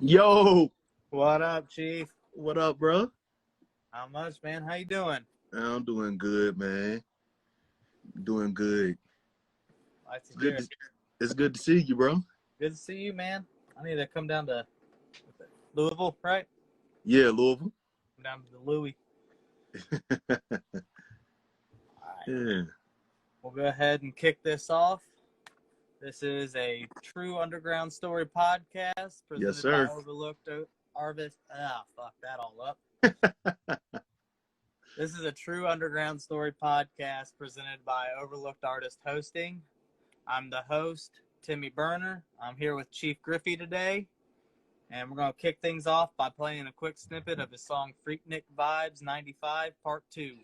Yo, What up, Chief? what up, bro? How much, man? How you doing? I'm doing good, man. Doing good. Like to It's hear good. it. It's good to see you, bro. Good to see you, man. I need to come down to Louisville, right? Yeah, Louisville. Come down to the Louis. All right. Yeah. We'll go ahead and kick this off. This is a true underground story podcast Yes, presented by sir. Overlooked Artist. Fuck that all up. This is a true underground story podcast presented by Overlooked Artist Hosting. I'm the host, Timmy Burner. I'm here with Chief Griffey today. And we're going to kick things off by playing a quick snippet of his song Freaknik Vibes 95 Part 2.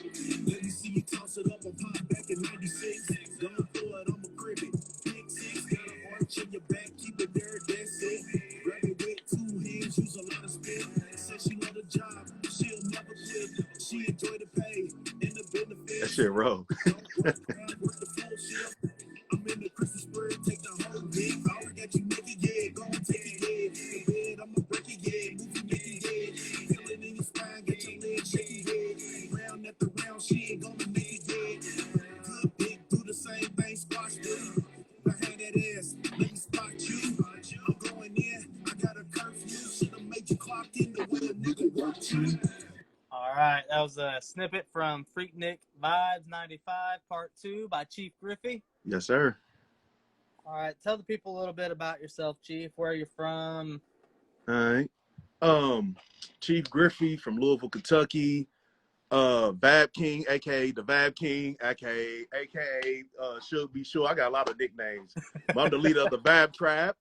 Let me see you toss it up and pop back in 96. Going for it, I'm a cricket. Big six, got an arch in your back, keep it there, that's it. Grab it with 2 hands, use a lot of spin. Said she love the job, she'll never quit. She enjoy the pay and the benefits. That shit roll. Don't work proud, work the full shift. I'm in the Christmas spirit, take the whole big. I already got you naked, yeah, go and take it, yeah. The bed, I'ma break it, yeah, move you naked, yeah. Feel it in your spine, get your legs shaky, yeah. Round after round, she ain't gonna make it, yeah. Good dick, do the same thing, squash do. Behind that ass, let me spot you. I'm going in, I got a curfew. Should've made you clock in the way a nigga worked you. All right, that was a snippet from Freaknik Vibes 95 Part 2 by Chief Griffey. Yes, sir. All right, tell the people a little bit about yourself, Chief, where you're from. All right. Chief Griffey from Louisville, Kentucky. Vab King, aka the Vab King, aka Should Be Sure. I got a lot of nicknames. But I'm the leader of the Vab Trap.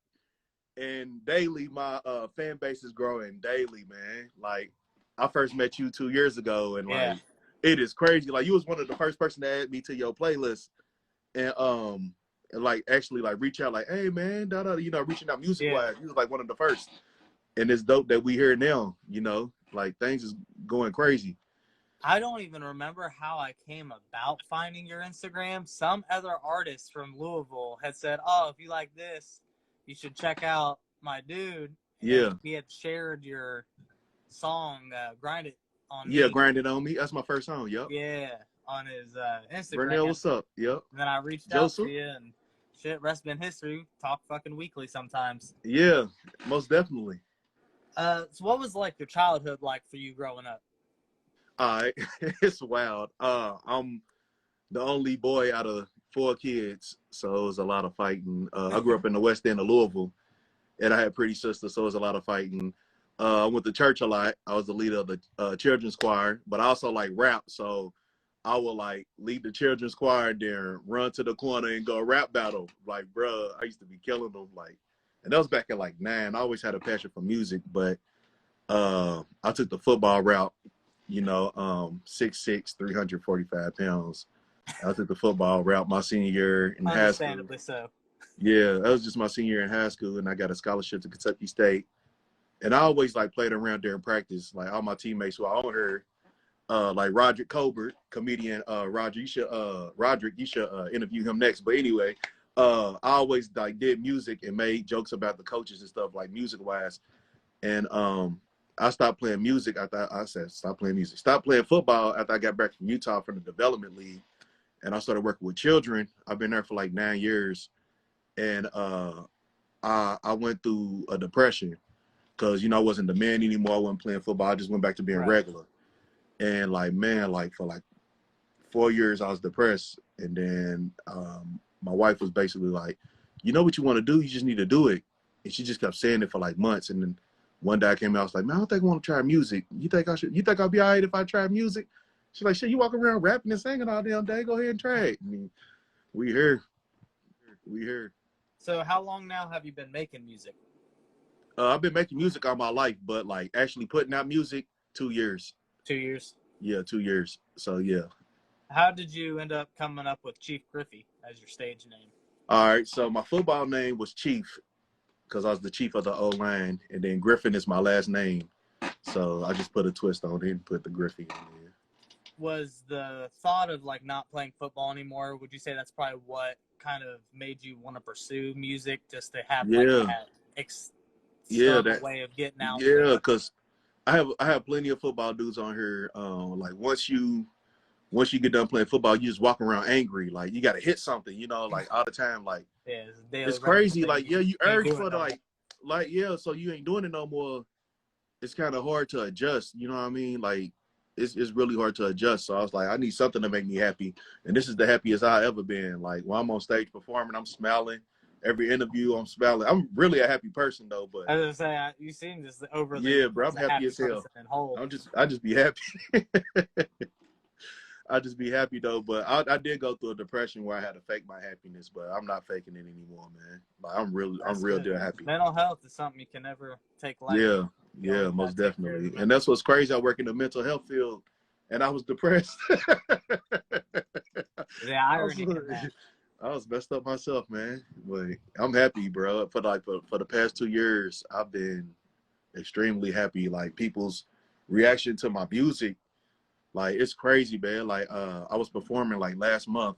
And daily, my fan base is growing daily, man. Like, I first met you 2 years ago, and Yeah. like, it is crazy. Like, you was one of the first person to add me to your playlist, and like actually like reach out, like, hey man, reaching out music wise. You was like one of the first, and it's dope that we here now. Like things is going crazy. I don't even remember how I came about finding your Instagram. Some other artist from Louisville had said, "Oh, if you like this, you should check out my dude." And Yeah. he had shared your song, "Grind It on Yeah, Me." Grind It on Me. That's my first song. Yep. Yeah, on his Instagram. Vernell, what's up? Yep. And then I reached Joseph? out to you, and shit, rest been history. Talk fucking weekly sometimes. Yeah, most definitely. So what was like your childhood like for you growing up? All right, it's wild. I'm the only boy out of 4 kids, so it was a lot of fighting. I grew up in the West End of Louisville, and I had pretty sisters, so it was a lot of fighting. I went to church a lot. I was the leader of the children's choir, but I also like rap, so I would like lead the children's choir and then run to the corner and go rap battle. Like, bruh, I used to be killing them. Like, and that was back at like 9. I always had a passion for music, but I took the football route. 6'6", 345 pounds. I took the football route my senior year in high school. Understandably so. Yeah, that was just my senior year in high school, and I got a scholarship to Kentucky State. And I always like played around during practice. Like all my teammates who I own her, like Roderick Colbert, comedian. Roderick, you should interview him next. But anyway, I always like did music and made jokes about the coaches and stuff, like music wise. And I stopped playing music after I said stop playing music. Stop playing football after I got back from Utah from the development league, and I started working with children. I've been there for like 9 years, and I went through a depression because I wasn't the man anymore. I wasn't playing football. I just went back to being regular, and like man, like for like 4 years I was depressed, and then my wife was basically like, you know what you want to do, you just need to do it, and she just kept saying it for like months, and then. One day I came out, I was like, man, I don't think I want to try music. You think I'll be all right if I try music? She's like, shit, you walk around rapping and singing all damn day. Go ahead and try it. I mean, we here. So how long now have you been making music? I've been making music all my life, but like actually putting out music, 2 years. 2 years? Yeah, 2 years. So yeah. How did you end up coming up with Chief Griffey as your stage name? All right, so my football name was Chief, because I was the chief of the O-line, and then Griffin is my last name. So I just put a twist on it and put the Griffey in there. Was the thought of like not playing football anymore, would you say that's probably what kind of made you want to pursue music, just to have like that that way of getting out yeah, there. because I have plenty of football dudes on here. Like once you get done playing football, you just walk around angry. Like you got to hit something, you know, like all the time. Like Yeah, it's crazy. Like yeah, you ain't urge doing for it the no like yeah, so you ain't doing it no more. It's kind of hard to adjust. You know what I mean? Like it's really hard to adjust. So I was like, I need something to make me happy, and this is the happiest I ever been. Like when I'm on stage performing, I'm smiling. Every interview, I'm smiling. I'm really a happy person though, but I was gonna say, you seem just yeah, bro, I'm happy as hell. person and whole. I just be happy. I just be happy though, but I did go through a depression where I had to fake my happiness, but I'm not faking it anymore, man. Like I'm real deal happy. Mental health is something you can never take lightly. Yeah, yeah, most definitely. And that's what's crazy. I work in the mental health field, and I was depressed. Yeah, irony in that. I was messed up myself, man. But I'm happy, bro. For the past 2 years, I've been extremely happy. Like people's reaction to my music, like it's crazy, man. Like I was performing like last month,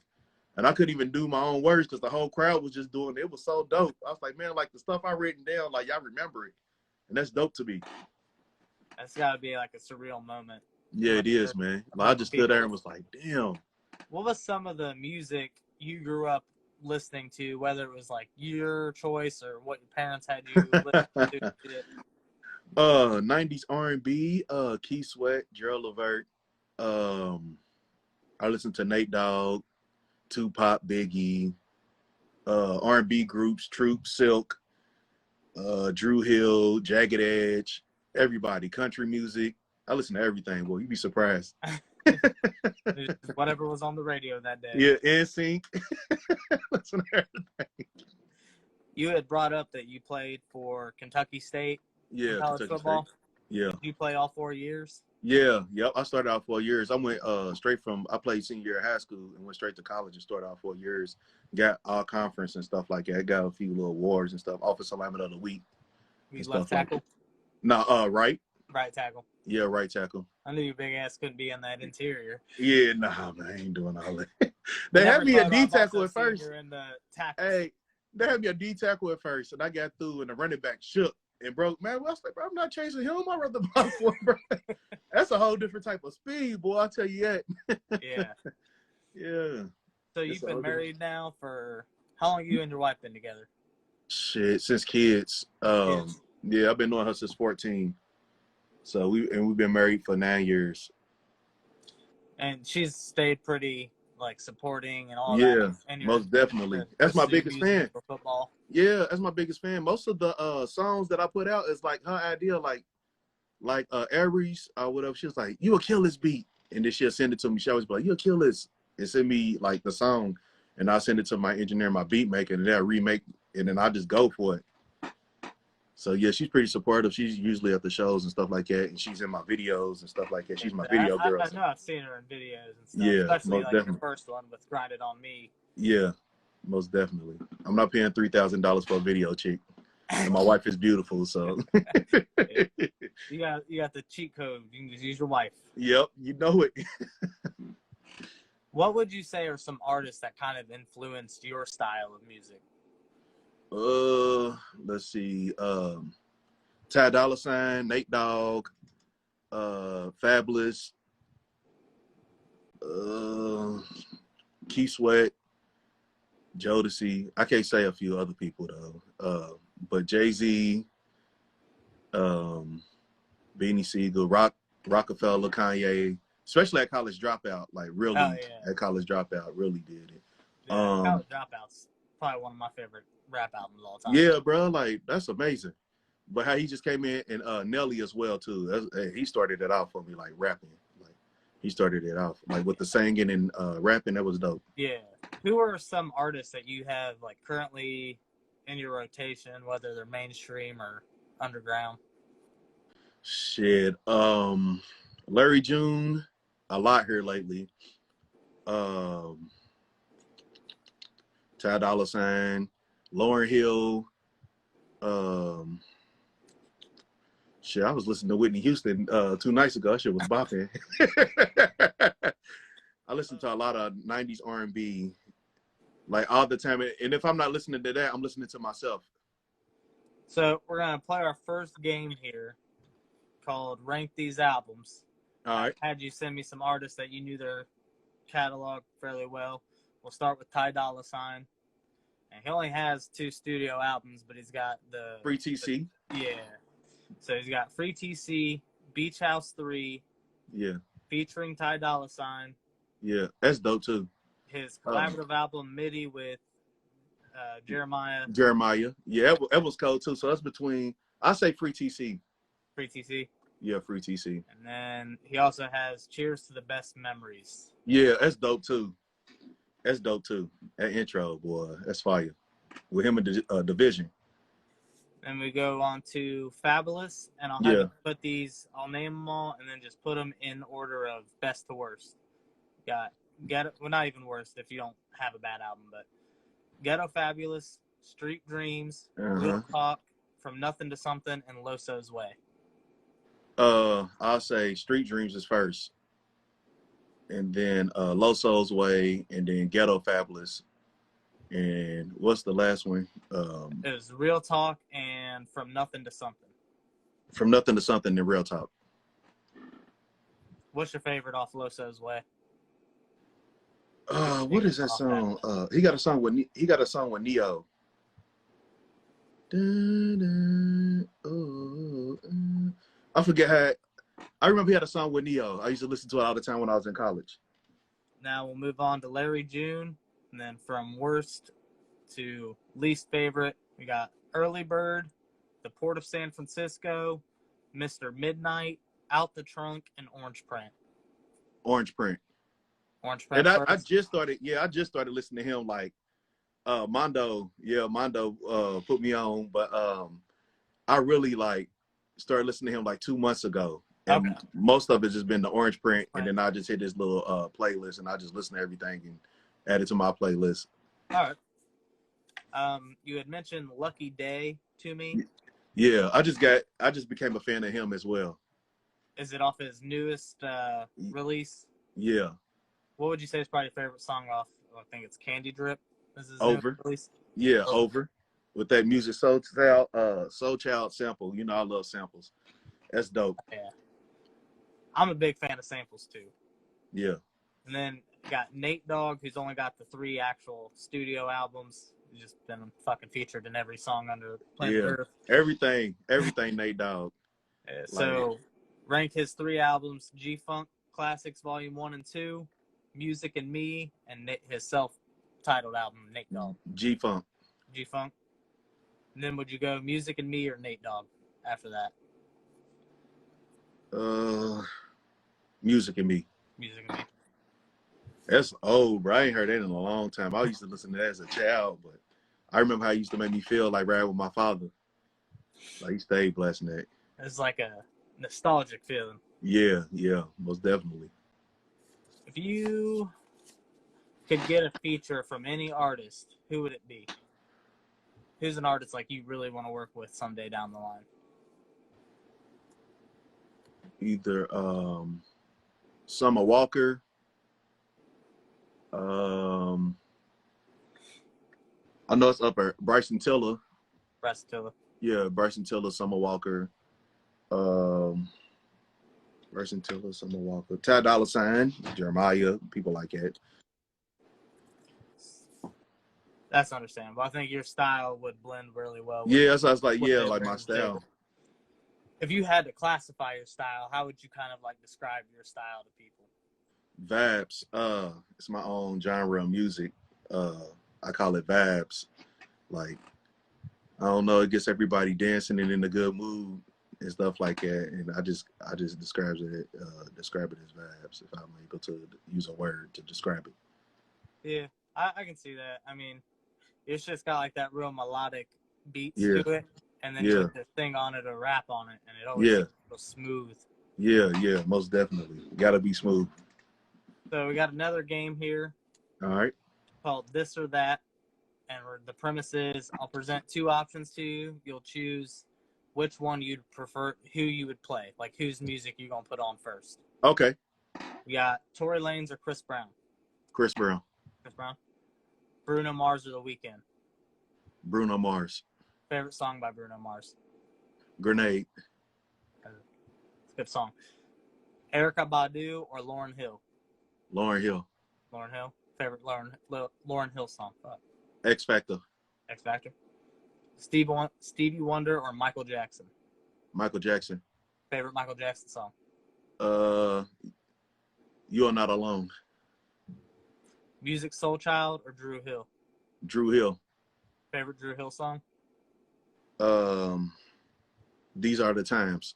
and I couldn't even do my own words because the whole crowd was just doing it. It was so dope. I was like, man, like the stuff I written down, like y'all remember it, and that's dope to me. That's got to be like a surreal moment. Yeah, it is, man. Like, I just stood there and was like, damn. What was some of the music you grew up listening to, whether it was like your choice or what your parents had you listen to? 90s R&B, Keith Sweat, Gerald Levert. I listened to Nate Dogg, Tupac, Biggie, R&B groups, Troop, Silk, Drew Hill, Jagged Edge, everybody, country music. I listen to everything. Well, you'd be surprised. Whatever was on the radio that day. Yeah, NSYNC. Listen to everything. You had brought up that you played for Kentucky State in college football. State. Yeah. Did you play all 4 years? Yeah, yep. I started out 4 years. I went I played senior year of high school and went straight to college and started out 4 years. Got all conference and stuff like that. Got a few little awards and stuff. Offensive lineman of the week. You left tackle? Like no, right. Right tackle. Yeah, right tackle. I knew your big ass couldn't be in that interior. Yeah, nah, man, I ain't doing all that. They had me a D tackle at first. Hey, they had me a D tackle at first, and I got through, and the running back shook and broke. Man, I was like, bro, I'm not chasing him. I'd rather block for him, bro. That's a whole different type of speed, boy. I'll tell you that. Yeah. Yeah. So you've been married now for how long? You and your wife been together? Shit, since kids. Yeah, I've been knowing her since 14. So we've been married for 9 years. And she's stayed pretty like supporting and all that. Yeah, and most definitely. That's my biggest fan. For football. Yeah, that's my biggest fan. Most of the songs that I put out is like her idea, like Aries or whatever. She was like, "You will kill this beat," and then she'll send it to me. She always be like, "You'll kill this," and send me like the song, and I'll send it to my engineer, my beat maker, and they'll remake, and then I just go for it. So yeah, she's pretty supportive. She's usually at the shows and stuff like that, and she's in my videos and stuff like that. She's my video girl. I know I've seen her in videos and stuff. Yeah, especially most like definitely. Your first one with "Grind It On Me." Yeah, most definitely. I'm not paying $3,000 for a video, chick. And my wife is beautiful, so. You got the cheat code. You can just use your wife. Yep, you know it. What would you say are some artists that kind of influenced your style of music? Let's see. Ty Dolla $ign, Nate Dogg, Fabulous, Keith Sweat, Jodeci. I can't say a few other people though. But Jay-Z, Beanie Siegel, Rockefeller, Kanye, especially at College Dropout, like really at College Dropout, really did it. Yeah, College Dropout's probably one of my favorite rap albums of all time. Yeah, bro, like that's amazing. But how he just came in and Nelly as well too. He started it off for me, like rapping. Like he started it off like with the singing and rapping. That was dope. Yeah. Who are some artists that you have like currently in your rotation, whether they're mainstream or underground? Shit. Larry June, a lot here lately. Ty Dolla $ign, Lauryn Hill. Shit, I was listening to Whitney Houston 2 nights ago. That shit was bopping. I listen to a lot of 90s R&B, like all the time. And if I'm not listening to that, I'm listening to myself. So we're gonna play our first game here, called Rank These Albums. All right. I had you send me some artists that you knew their catalog fairly well. We'll start with Ty Dolla $ign. And he only has 2 studio albums, but he's got the Free TC. Yeah. So he's got Free TC, Beach House 3, Yeah. featuring Ty Dolla $ign. Yeah. That's dope too. His collaborative album MIDI with Jeremiah. Yeah, that was cold too. So that's between, I say Free TC. Free TC. Yeah, Free TC. And then he also has Cheers to the Best Memories. Yeah, that's dope too. That's dope too. That intro, boy, that's fire. With him in the Division. Then we go on to Fabulous, and I'll have you put these. I'll name them all, and then just put them in order of best to worst. Got Ghetto, well, not even worst if you don't have a bad album, but Ghetto Fabulous, Street Dreams, Real Talk, From Nothing to Something, and Loso's Way. I'll say Street Dreams is first, and then Loso's Way, and then Ghetto Fabulous, and what's the last one? It was Real Talk and From Nothing to Something. From Nothing to Something and Real Talk. What's your favorite off Loso's Way? What is that song? He got a song with Neo. I forget how. I remember he had a song with Neo. I used to listen to it all the time when I was in college. Now we'll move on to Larry June, and then from worst to least favorite, we got Early Bird, The Port of San Francisco, Mr. Midnight, Out the Trunk, and Orange Print. Orange Print. And I just started listening to him like Mondo put me on, but I really like started listening to him like 2 months ago, and most of it just been the Orange Print, and then I just hit this little playlist and I just listen to everything and add it to my playlist. All right. You had mentioned Lucky Day to me. Yeah, I just became a fan of him as well. Is it off his newest release? Yeah. What would you say is probably your favorite song off? I think it's Candy Drip. Is his Over. Release? Yeah, Over. With that music Soul Child sample. You know I love samples. That's dope. Yeah. I'm a big fan of samples too. Yeah. And then got Nate Dogg, who's only got the 3 actual studio albums. He's just been fucking featured in every song under Planet Earth. Everything Nate Dogg. Yeah, so rank his 3 albums: G-Funk Classics Volume 1 and 2, Music and Me, and his self-titled album, Nate Dogg. G-Funk. G-Funk. And then would you go Music and Me or Nate Dogg after that? Music and Me. Music and Me. That's old, bro. I ain't heard that in a long time. I used to listen to that as a child, but I remember how it used to make me feel like riding with my father. Like he stayed blasting that. It's like a nostalgic feeling. Yeah, most definitely. If you could get a feature from any artist, who would it be? Who's an artist like you really want to work with someday down the line? Either Summer Walker. I know it's up there. Bryson Tiller. Yeah, Bryson Tiller, Summer Walker. Bryson Tiller, Summer Walker. Ty Dolla $ign, Jeremiah, people like that. That's understandable. I think your style would blend really well. Yeah, so I was like, like my style. If you had to classify your style, how would you kind of like describe your style to people? Vibes. It's my own genre of music. I call it vibes. Like, I don't know, it gets everybody dancing and in a good mood and stuff like that. And I just describe it as vibes, if I'm able to use a word to describe it. Yeah, I can see that. I mean, it's just got like that real melodic beats to it, and then you put the thing on it or rap on it, and it always feels smooth. Yeah, most definitely. Gotta be smooth. So we got another game here. All right. Called This or That. And the premise is I'll present 2 options to you. You'll choose which one you'd prefer, who you would play, like whose music you're going to put on first. Okay. We got Tory Lanez or Chris Brown? Chris Brown. Chris Brown. Bruno Mars or The Weeknd? Bruno Mars. Favorite song by Bruno Mars? Grenade. It's a good song. Erykah Badu or Lauryn Hill? Lauryn Hill. Lauryn Hill. Favorite Lauryn Hill song? X Factor. X Factor. Stevie Wonder or Michael Jackson? Michael Jackson. Favorite Michael Jackson song? You Are Not Alone. Music Soul Child or Drew Hill? Drew Hill. Favorite Drew Hill song? These Are the Times.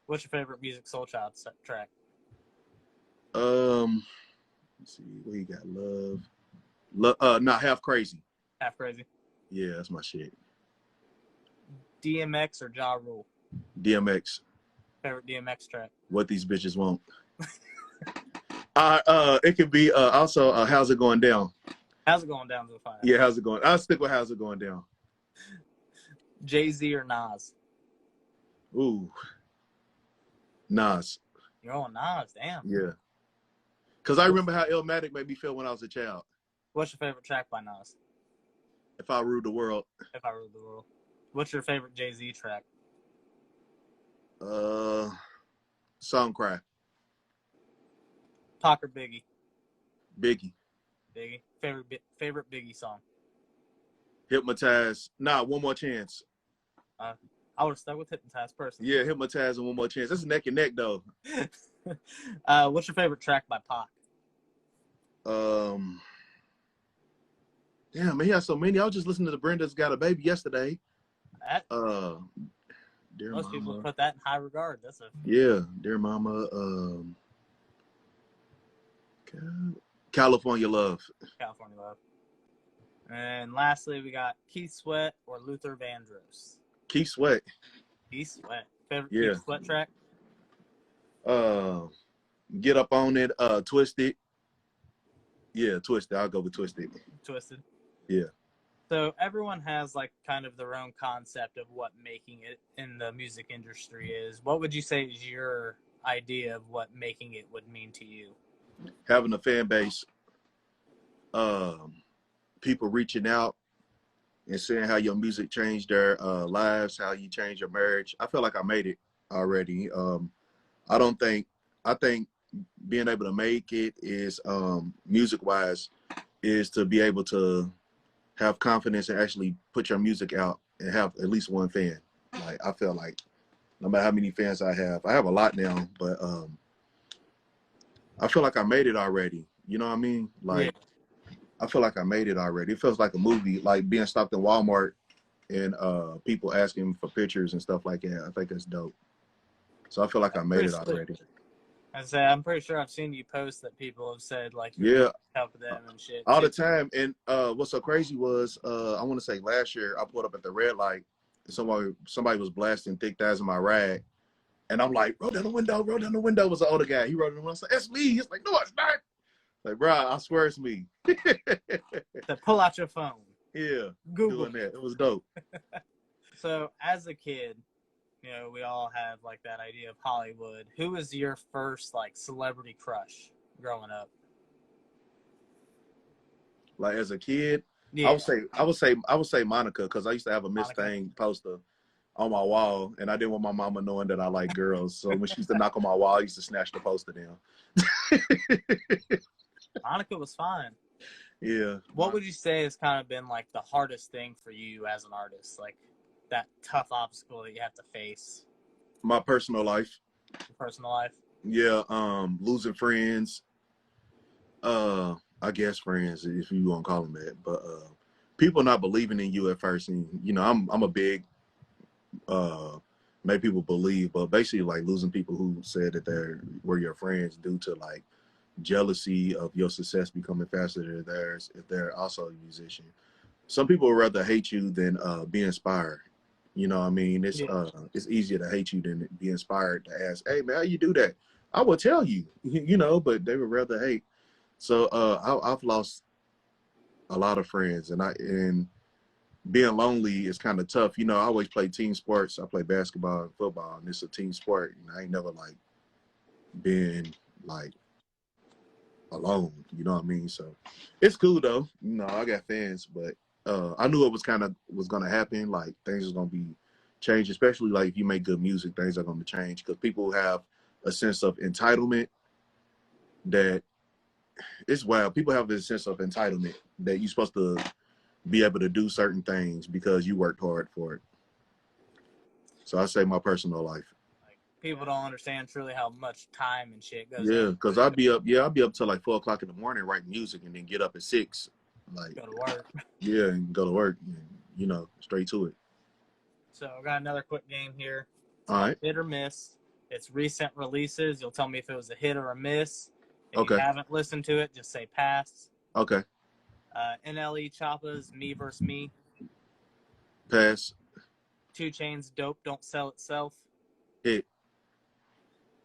What's your favorite Music Soul Child track? Let's see, what you got? Not Half Crazy. Half Crazy. Yeah, that's my shit. DMX or Ja Rule? DMX. Favorite DMX track? What These Bitches Want. It could be also How's It Going Down. How's it going down to the fire? Yeah, how's it going? I'll stick with How's It Going Down. Jay-Z or Nas? Ooh. Nas. You're on Nas, damn. Yeah. Because I remember how Illmatic made me feel when I was a child. What's your favorite track by Nas? If I Ruled the World. If I Ruled the World. What's your favorite Jay-Z track? Song Cry. Pac or Biggie? Biggie. Biggie. Favorite Biggie song? Hypnotize. Nah, One More Chance. I would have stuck with Hypnotize personally. Yeah, Hypnotize and One More Chance. That's neck and neck though. What's your favorite track by Pac? Damn, man, he has so many. I was just listening to Brenda's Got a Baby yesterday. Dear Most Mama. people put that in high regard. That's a Yeah, Dear Mama. California Love. California Love. And lastly, we got Keith Sweat or Luther Vandross. Keith Sweat. Keith Sweat. Favorite Yeah. Keith Sweat track? Get Up on It. Twisted. Yeah, Twisted. I'll go with Twisted. Twisted. Yeah. So everyone has like kind of their own concept of what making it in the music industry is. What would you say is your idea of what making it would mean to you? Having a fan base. People reaching out and seeing how your music changed their lives, how you changed your marriage. I feel like I made it already. I think being able to make it is music-wise is to be able to have confidence and actually put your music out and have at least one fan. Like I feel like no matter how many fans I have a lot now, but I feel like I made it already. You know what I mean? Like, yeah. I feel like I made it already. It feels like a movie, like being stopped in Walmart and people asking for pictures and stuff like that. I think that's dope. So I feel like I made it already. I'm pretty sure I've seen you post that people have said like help them and shit all the time. And what's so crazy was I want to say last year I pulled up at the red light and somebody was blasting Thick Thighs in my rag, and I'm like, roll down the window. It was an older guy. He rolled down the window. I was like, that's me. He's like, no, it's not. Like, bro, I swear it's me. To pull out your phone. Yeah, Google doing that. It was dope. So as a kid, you know, we all have like that idea of Hollywood. Who was your first like celebrity crush growing up? Like as a kid, yeah. I would say Monica, because I used to have a Miss Thing poster on my wall, and I didn't want my mama knowing that I like girls. So when she used to knock on my wall, I used to snatch the poster down. Monica was fine. Yeah. What would you say has kind of been like the hardest thing for you as an artist? Like that tough obstacle that you have to face? My personal life. Your personal life? Yeah, losing friends. I guess friends, if you want to call them that. But people not believing in you at first. And, you know, I'm a big, make people believe, but basically like losing people who said that they were your friends due to like jealousy of your success becoming faster than theirs if they're also a musician. Some people would rather hate you than be inspired. You know what I mean? It's easier to hate you than be inspired to ask, hey man, how you do that? I will tell you, you know, but they would rather hate. So I've lost a lot of friends, and being lonely is kind of tough. You know, I always play team sports. I play basketball and football, and it's a team sport. And I ain't never like been like alone. You know what I mean? So it's cool though. You know, I got fans, but I knew it was gonna happen. Like things was gonna be changed, especially like if you make good music, things are gonna change because people have a sense of entitlement that it's wild. People have this sense of entitlement that you're supposed to be able to do certain things because you worked hard for it. So I say my personal life. Like people don't understand truly how much time and shit goes Yeah, in. because I'll be up till like 4 o'clock in the morning writing music and then get up at 6. Like Go to work. yeah, and go to work and, you know, straight to it. So I got another quick game here. It's All called right. Hit or Miss. It's recent releases. You'll tell me if it was a hit or a miss. If Okay. you haven't listened to it, just say pass. Okay. NLE Choppa's Me vs. Me. Pass. 2 Chainz Dope Don't Sell Itself. Hit.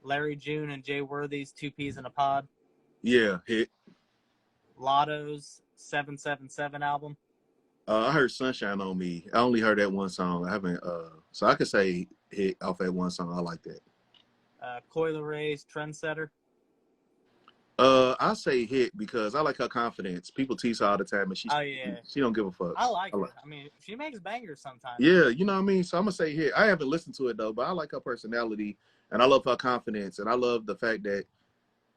Larry June and Jay Worthy's 2 Peas in a Pod. Yeah, hit. Lotto's 777 album. I heard Sunshine on Me. I only heard that one song. I haven't so I could say hit off that one song. I like that. Coil Ray's Trendsetter. I say hit because I like her confidence. People tease her all the time and she don't give a fuck. I like it. I mean, she makes bangers sometimes. Yeah, you know what I mean? So I'm gonna say hit. I haven't listened to it though, but I like her personality and I love her confidence and I love the fact that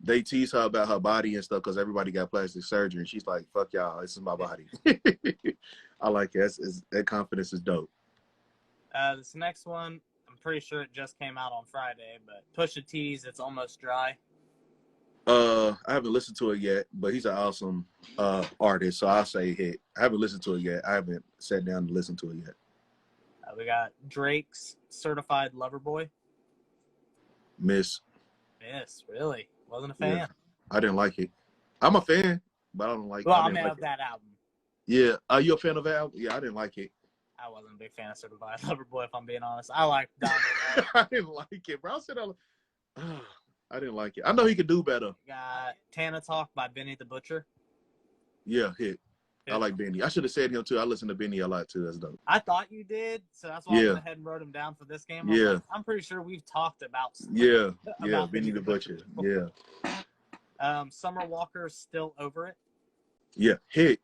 they tease her about her body and stuff because everybody got plastic surgery and she's like, fuck y'all, this is my body. I like it. That confidence is dope. This next one, I'm pretty sure it just came out on Friday, but Pusha T's It's Almost Dry. I haven't listened to it yet, but he's an awesome artist, so I'll say hit. I haven't listened to it yet. I haven't sat down to listen to it yet. We got Drake's Certified Lover Boy. Miss. Really? Wasn't a fan? Yeah, I didn't like it. I'm a fan, but I don't like it. Well, I mean, of that album. Yeah. Are you a fan of that album? Yeah, I didn't like it. I wasn't a big fan of Certified Lover Boy, if I'm being honest. I like Domino. I didn't like it, bro. I didn't like it. I know he could do better. Got Tana Talk by Benny the Butcher. Yeah, hit. I like Benny. I should have said him too. I listen to Benny a lot too. That's dope. I thought you did, so that's why I went ahead and wrote him down for this game. I'm pretty sure we've talked about. About Benny the Butcher. Yeah. Summer Walker's Still Over It. Yeah, hit.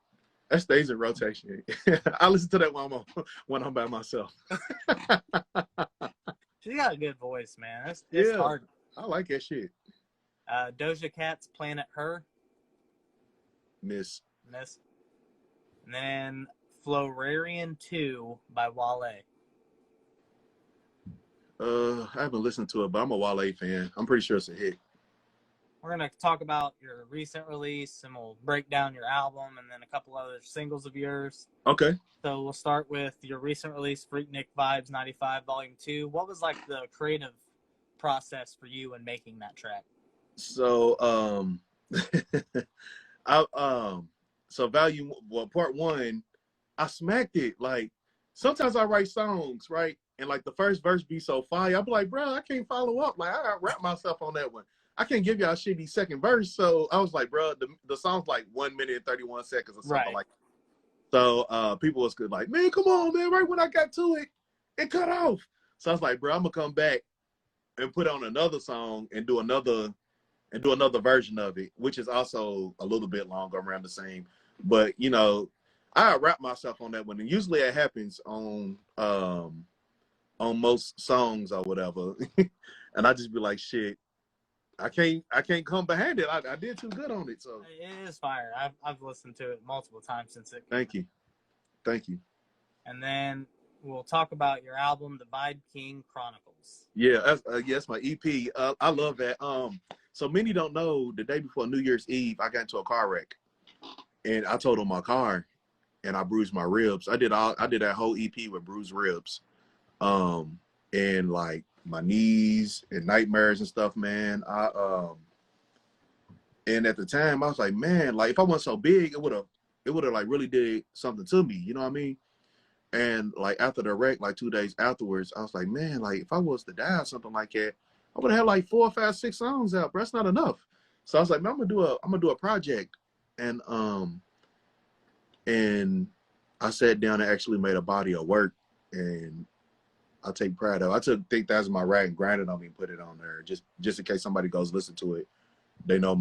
That stays in rotation. I listen to that when I'm by myself. She got a good voice, man. It's hard. I like that shit. Doja Cat's Planet Her. Miss. And then Florarian 2 by Wale. I haven't listened to it, but I'm a Wale fan. I'm pretty sure it's a hit. We're going to talk about your recent release, and we'll break down your album and then a couple other singles of yours. Okay. So we'll start with your recent release, Freaknik Vibes 95 Volume 2. What was like the creative process for you in making that track? So, part 1, I smacked it. Like, sometimes I write songs, right? And like the first verse be so fire, I'll be like, bro, I can't follow up. Like, I gotta wrap myself on that one. I can't give y'all a shitty second verse. So I was like, bro, the song's like 1 minute and 31 seconds or something like that. So people was good, like, man, come on, man. Right when I got to it, it cut off. So I was like, bro, I'm gonna come back and put on another song and do another version of it, which is also a little bit longer, around the same. But you know, I wrap myself on that one, and usually it happens on most songs or whatever, and I just be like, shit, I can't come behind it. I did too good on it. So it is fire. I've listened to it multiple times since it. Thank you. And then we'll talk about your album, The Vibe King Chronicles. Yeah, that's my EP. I love that. So many don't know, the day before New Year's Eve, I got into a car wreck, and I totaled my car, and I bruised my ribs. I did that whole EP with bruised ribs, and like my knees and nightmares and stuff, man. And at the time I was like, man, like if I wasn't so big, it would have like really did something to me, you know what I mean? And like after the wreck, like 2 days afterwards, I was like, man, like if I was to die or something like that, I would have had like 4, 5, 6 songs out, but that's not enough. So I was like, man, I'm gonna do a project, and I sat down and actually made a body of work, and I take pride of it. I took Think That's My Right and grinded on me and put it on there, just in case somebody goes listen to it. They know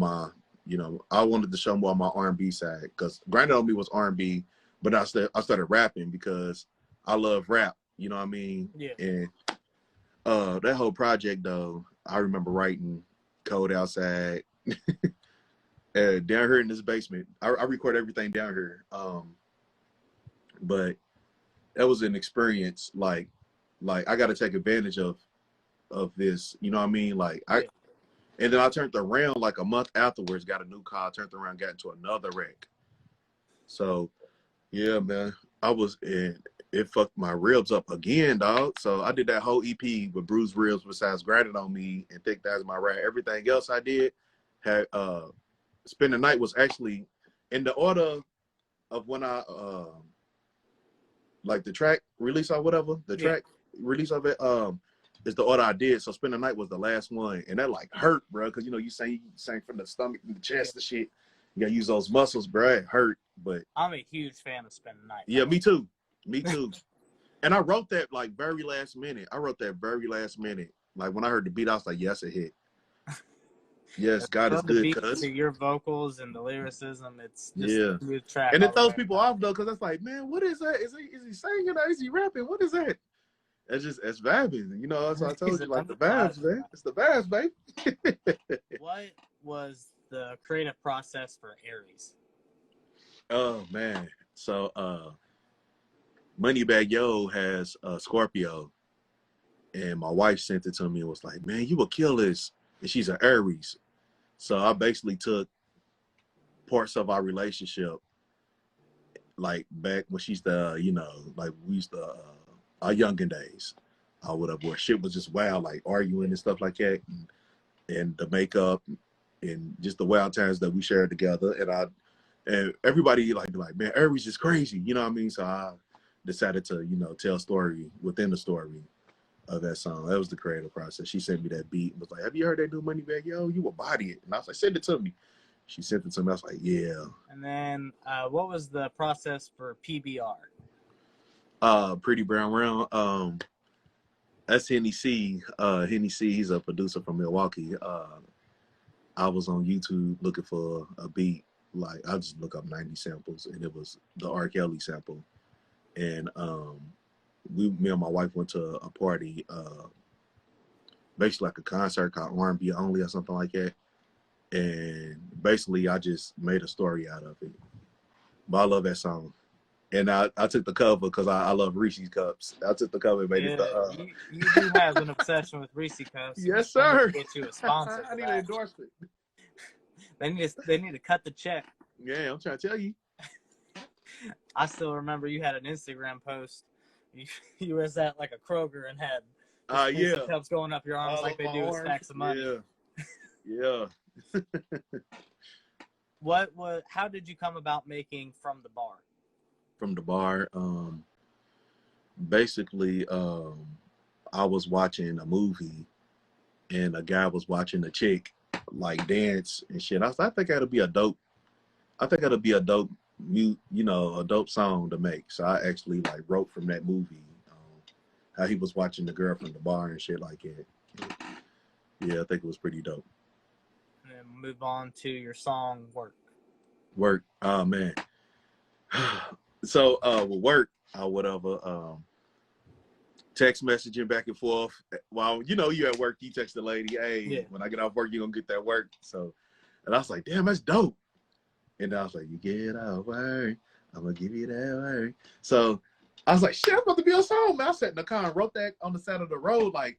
I wanted to show more on my R&B side, because Grinded on Me was R&B, But I started rapping because I love rap. You know what I mean? Yeah. And that whole project though, I remember writing Code Outside. Down here in this basement. I record everything down here. But that was an experience like I gotta take advantage of this. You know what I mean? Like and then I turned around like a month afterwards, got a new car, turned around, got into another wreck. So yeah, man. I was in it fucked my ribs up again, dog. So I did that whole EP with bruised ribs besides Grinding on Me and Thick Thighs My Rap. Everything else I did had Spend the Night was actually in the order of when I like the track release or whatever, the track release of it is the order I did. So Spend the Night was the last one, and that like hurt, bro, because you know you sang from the stomach and the chest and shit. You gotta use those muscles, bro. It hurt, but I'm a huge fan of Spend the Night. Yeah, me too. And I wrote that like very last minute. Like when I heard the beat, I was like, yes, a hit. Yes, God is good. To your vocals and the lyricism, it's just a good track. And it throws people off though, because it's like, man, what is that? Is he singing or is he rapping? What is that? It's vibing. You know, that's what I told you, like the vibes, man. It's the vibes, babe. What was the creative process for Aries? Oh man. So Moneybag Yo has Scorpio, and my wife sent it to me and was like, man, you will kill this. And she's an Aries. So I basically took parts of our relationship, like back when she's like we used to, our younger days, whatever, where shit was just wild, like arguing and stuff like that, and the makeup and just the wild times that we shared together. And everybody like, man, Aries is crazy. You know what I mean? So I decided to, tell a story within the story of that song. That was the creative process. She sent me that beat and was like, have you heard that new Moneybag Yo? You will body it. And I was like, send it to me. She sent it to me. I was like, yeah. And then what was the process for PBR? Pretty Brown Round. That's Henny C. Henny C, he's a producer from Milwaukee. I was on YouTube looking for a beat. Like, I just look up 90 samples, and it was the R. Kelly sample. And me and my wife went to a party, basically like a concert called R&B Only or something like that. And basically, I just made a story out of it. But I love that song. And I took the cover because I love Reese's Cups. I took the cover and made it. You do have an obsession with Reese's Cups. Yes, sir. Get you a sponsor. I need an endorsement. They need to cut the check. Yeah, I'm trying to tell you. I still remember you had an Instagram post. You was at like a Kroger and had Reese's Cups going up your arms like they do with stacks of money. Yeah. How did you come about making From the Bar? From the Bar, basically, I was watching a movie, and a guy was watching a chick like dance and shit. I think that'll be a dope. I think it'll be a dope, a dope song to make. So I actually like wrote from that movie, how he was watching the girl from the bar and shit like that. Yeah, I think it was pretty dope. And then move on to your song Work. Oh man. So with Work or whatever, text messaging back and forth. While you at work, you text the lady, hey, when I get off work, you gonna get that work. So, and I was like, damn, that's dope. And I was like, you get off work, I'm gonna give you that work. So I was like, shit, I'm about to be a song, man. I sat in the car and wrote that on the side of the road, like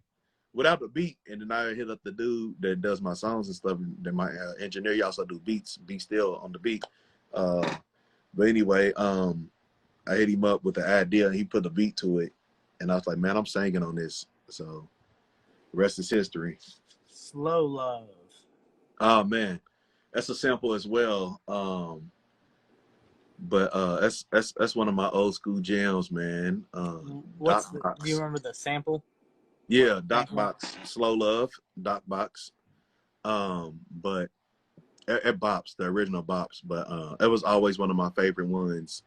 without the beat. And then I hit up the dude that does my songs and stuff. And then my engineer, he also do beats, be still on the beat. But anyway, I hit him up with the idea, and he put the beat to it. And I was like, man, I'm singing on this. So the rest is history. Slow Love. Oh, man. That's a sample as well. But that's one of my old school jams, man. Do you remember the sample? Yeah, Doc Box, Slow Love, Doc Box. But at Bops, the original Bops, but it was always one of my favorite ones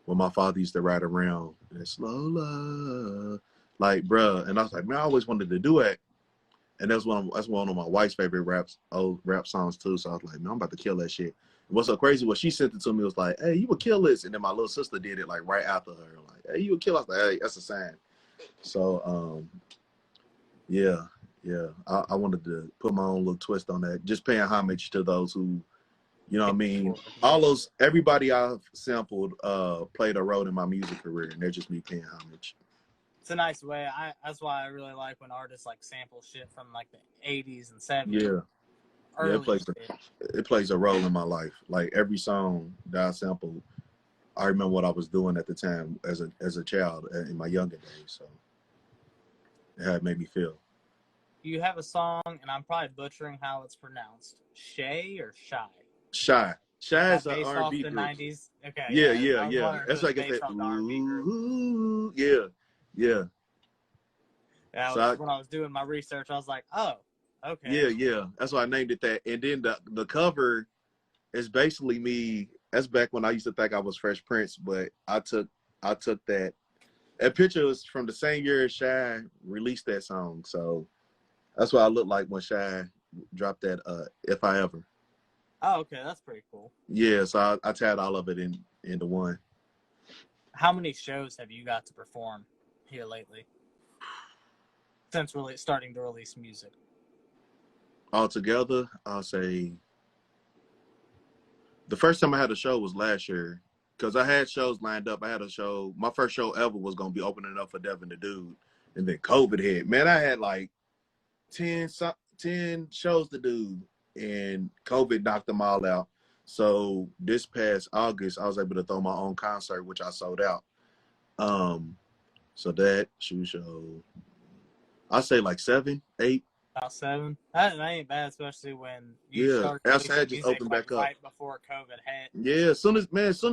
when my father used to ride around. And Slow Love, like, bruh. And I was like, man, I always wanted to do it. And that's one of my wife's favorite old rap songs too. So I was like, man, I'm about to kill that shit. What's so crazy was she sent it to me, was like, hey, you would kill this. And then my little sister did it like right after her. Like, hey, you would kill us. Like, hey, that's a sign. So yeah. I wanted to put my own little twist on that. Just paying homage to those who, you know what I mean? All those, everybody I've sampled played a role in my music career, and they're just me paying homage. It's a nice way. That's why I really like when artists like sample shit from like the 80s and 70s. Yeah. Yeah, it plays a role in my life. Like every song that I sampled, I remember what I was doing at the time as a child in my younger days. So it had made me feel. You have a song, and I'm probably butchering how it's pronounced. Shay or Shy? Shy. Shy is an R&B group. 90s. Okay. Yeah. That's like I get that. Ooh, yeah. So when I was doing my research, I was like, oh, okay. Yeah. That's why I named it that. And then the cover is basically me. That's back when I used to think I was Fresh Prince, but I took that. That picture was from the same year as Shy released that song. So that's what I look like when Shy dropped that If I Ever. Oh, okay. That's pretty cool. Yeah, so I tied all of it into one. How many shows have you got to perform here lately? Since really starting to release music? Altogether, I'll say the first time I had a show was last year, because I had shows lined up. I had a show, my first show ever was going to be opening up for Devin the Dude, and then COVID hit. Man, I had like 10 shows to do, and COVID knocked them all out. So this past August, I was able to throw my own concert, which I sold out. So that show, I say like 7, 8. About 7. That ain't bad, especially when you started outside just opened back up right before COVID hit. Yeah, as soon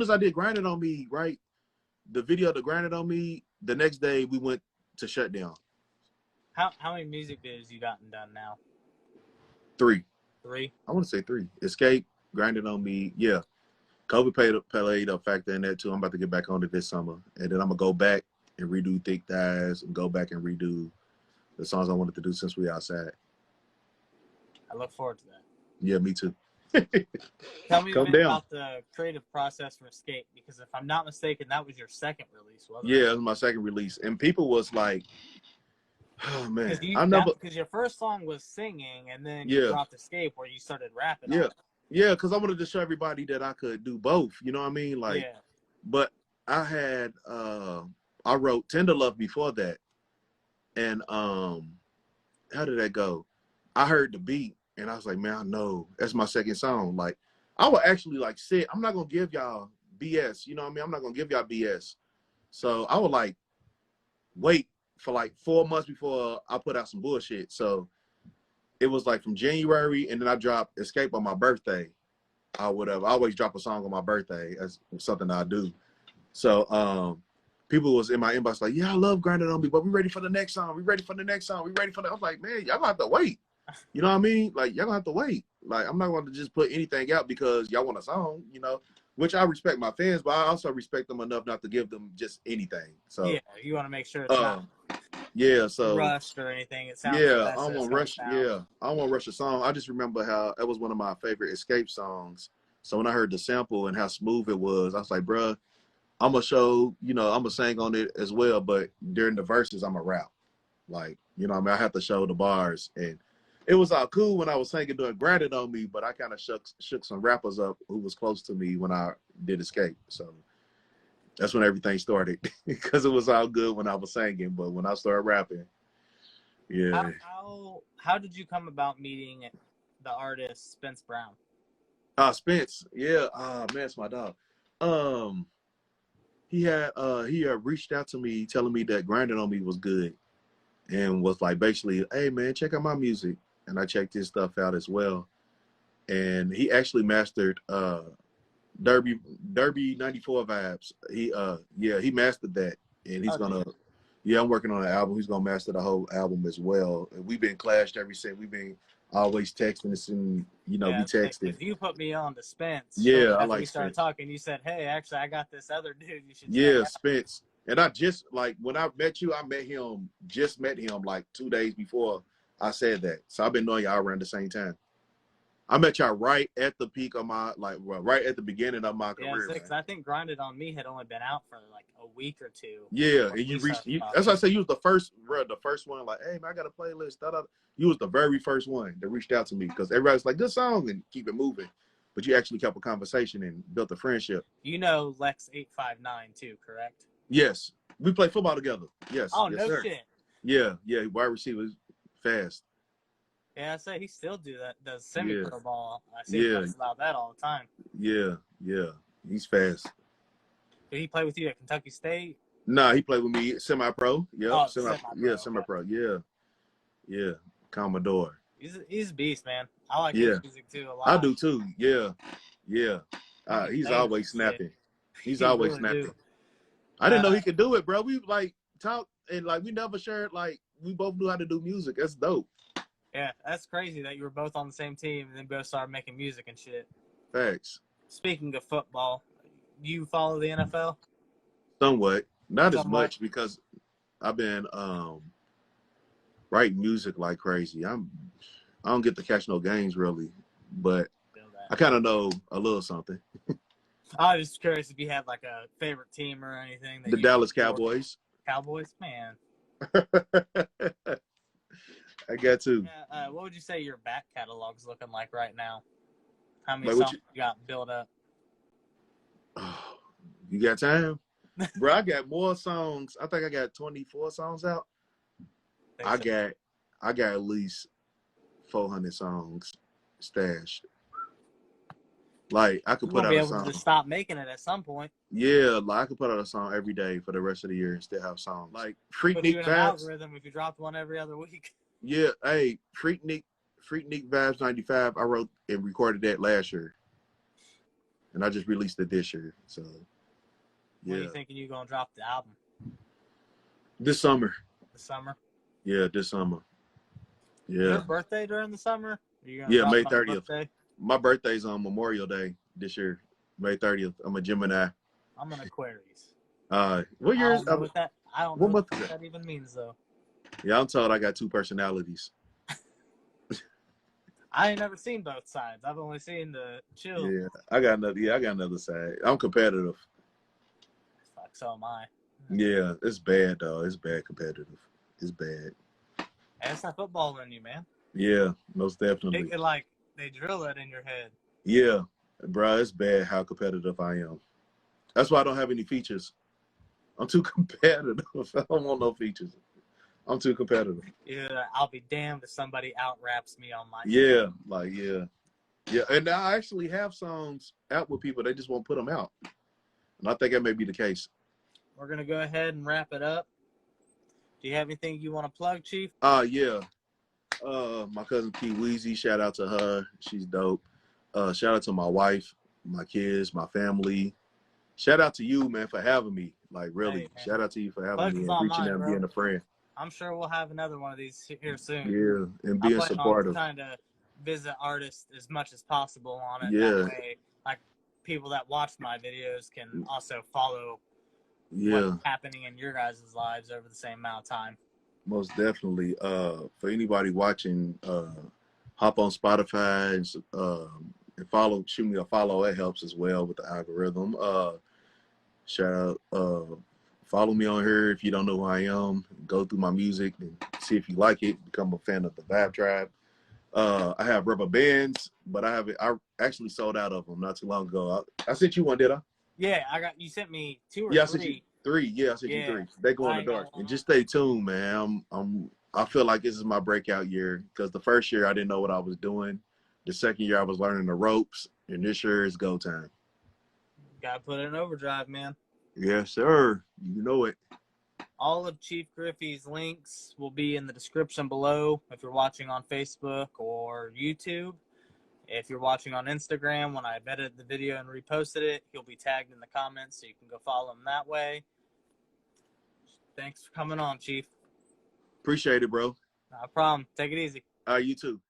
as I did Grinding on Me, right, the video to Grinding on Me, the next day we went to shutdown. How many music videos you gotten done now? 3. 3? I want to say 3. Escape, Grinding on Me, yeah. COVID played a factor in that too. I'm about to get back on it this summer, and then I'm gonna go back and redo Thick Thighs and go back and redo the songs I wanted to do since we outside. I look forward to that. Yeah, me too. Tell me a bit about the creative process for Escape, because if I'm not mistaken, that was your second release, wasn't it? Yeah, it was my second release, and people was like, "Oh man, because your first song was singing, and then you dropped Escape, where you started rapping. Yeah, because I wanted to show everybody that I could do both. You know what I mean? Like, but I had I wrote Tender Love before that. And how did that go? I heard the beat and I was like, man, I know that's my second song. Like, I would actually like sit. I'm not gonna give y'all BS. You know what I mean? I'm not gonna give y'all BS. So I would like wait for like 4 months before I put out some bullshit. So it was like from January, and then I dropped Escape on my birthday. I always drop a song on my birthday. That's something I do. So people was in my inbox like, yeah, I love Grinding on Me, but we ready for the next song. We ready for the next song. We ready for the. I was like, man, y'all gonna have to wait. You know what I mean? Like, y'all gonna have to wait. Like, I'm not gonna just put anything out because y'all want a song, you know, which I respect my fans, but I also respect them enough not to give them just anything. So yeah, you want to make sure it's not rushed or anything. It sounds I don't want to rush. Yeah, I don't want to rush a song. I just remember how that was one of my favorite Escape songs. So when I heard the sample and how smooth it was, I was like, bruh, I'm gonna show, you know, I'm gonna sing on it as well, but during the verses, I'm gonna rap. Like, you know what I mean? I have to show the bars, and it was all cool when I was singing doing Grinding on Me, but I kind of shook some rappers up who was close to me when I did Escape. So that's when everything started, because it was all good when I was singing, but when I started rapping, yeah. How did you come about meeting the artist Spence Brown? Spence, yeah. Man, it's my dog. He had reached out to me telling me that Grinding on Me was good, and was like, basically, hey man, check out my music. And I checked his stuff out as well. And he actually mastered Derby 94 Vibes. He mastered that, and he's gonna. Yeah, I'm working on an album. He's gonna master the whole album as well. And we've been clashed ever since. We've been always texting, and we texted. You put me on to Spence. Yeah, I like. We started talking. You said, "Hey, actually, I got this other dude. You should." Yeah, Spence. And I just like when I met you, I met him like 2 days before I said that. So I've been knowing y'all around the same time. I met y'all right at the peak of my right at the beginning of my Yeah, career. I think Grinded on Me had only been out for like a week or two. Yeah, and you reached. That's why I say you was the first, bro. The first one, like, hey man, I got a playlist. Da, da. You was the very first one that reached out to me because everybody's like, good song, and keep it moving. But you actually kept a conversation and built a friendship. You know Lex 859 too, correct? Yes, we play football together. Yes. Oh, yes, no sir. shit. Yeah. Wide receivers, fast. Yeah, I say he still does semi-pro ball. I see Yeah. posts about that all the time. Yeah. He's fast. Did he play with you at Kentucky State? Nah, he played with me semi-pro. Yep. Oh, semi-pro. Yeah, semi-pro. Yeah. Commodore. He's a beast, man. I like his music too a lot. I do too. Yeah. He's always snapping. He's always really snapping. do. I didn't know he could do it, bro. We like talked and like we never shared like we both knew how to do music. That's dope. Yeah, that's crazy that you were both on the same team and then both started making music and shit. Facts. Speaking of football, you follow the NFL? Somewhat. Not as much because I've been writing music like crazy. I don't get to catch no games really, but I kind of know a little something. I was just curious if you had like a favorite team or anything. The Dallas Cowboys. Cowboys, man. I got to. Yeah, what would you say your back catalog's looking like right now? How many songs you got built up? Oh, you got time? Bro, I got more songs. I think I got 24 songs out. I got at least 400 songs stashed. Like I could put out a song. To stop making it at some point. Yeah, like I could put out a song every day for the rest of the year and still have songs. Like Freaknik Vibes. Algorithm if you dropped one every other week. Yeah, hey, Freaknik Vibes 95. I wrote and recorded that last year, and I just released it this year. So, yeah. When are you thinking you're gonna drop the album? This summer. This summer. Yeah, this summer. Yeah. Your birthday during the summer? Yeah, May 30th. My birthday's on Memorial Day this year, May 30th. I'm a Gemini. I'm an Aquarius. What year is that? I don't know what that even means though. Yeah, I'm told I got two personalities. I ain't never seen both sides. I've only seen the chill. Yeah, I got another side. I'm competitive. Fuck, so am I. Yeah, it's bad though. It's bad competitive. It's bad. That's not football in you, man. Yeah, most definitely. It like they drill it in your head. Yeah, bro, it's bad how competitive I am. That's why I don't have any features. I'm too competitive. I don't want no features. I'm too competitive. Yeah, I'll be damned if somebody out-raps me on my Yeah, Yeah, and I actually have songs out with people. They just won't put them out. And I think that may be the case. We're going to go ahead and wrap it up. Do you have anything you want to plug, Chief? Yeah. My cousin Key Weezy, shout out to her. She's dope. Shout out to my wife, my kids, my family. Shout out to you, man, for having me. Like, really. Hey, shout out to you for having me and reaching out and being a friend. I'm sure we'll have another one of these here soon. Yeah, and being supportive. I'm trying to visit artists as much as possible on it. Yeah. That way, like, people that watch my videos can also follow what's happening in your guys' lives over the same amount of time. Most definitely. For anybody watching, hop on Spotify and shoot me a follow. It helps as well with the algorithm. Shout out, follow me on here if you don't know who I am. Go through my music and see if you like it. Become a fan of the Vibe Tribe. I have rubber bands, but I actually sold out of them not too long ago. I sent you one, did I? Yeah, you sent me 2 or 3. Yeah, I sent you 3. Yeah, I sent you 3. They go in the dark. And just stay tuned, man. I feel like this is my breakout year because the first year I didn't know what I was doing. The second year I was learning the ropes, and this year is go time. Gotta put it in overdrive, man. Yes, sir. You know it. All of Chief Griffey's links will be in the description below if you're watching on Facebook or YouTube. If you're watching on Instagram, when I've edited the video and reposted it, he'll be tagged in the comments, so you can go follow him that way. Thanks for coming on, Chief. Appreciate it, bro. No problem. Take it easy. You too.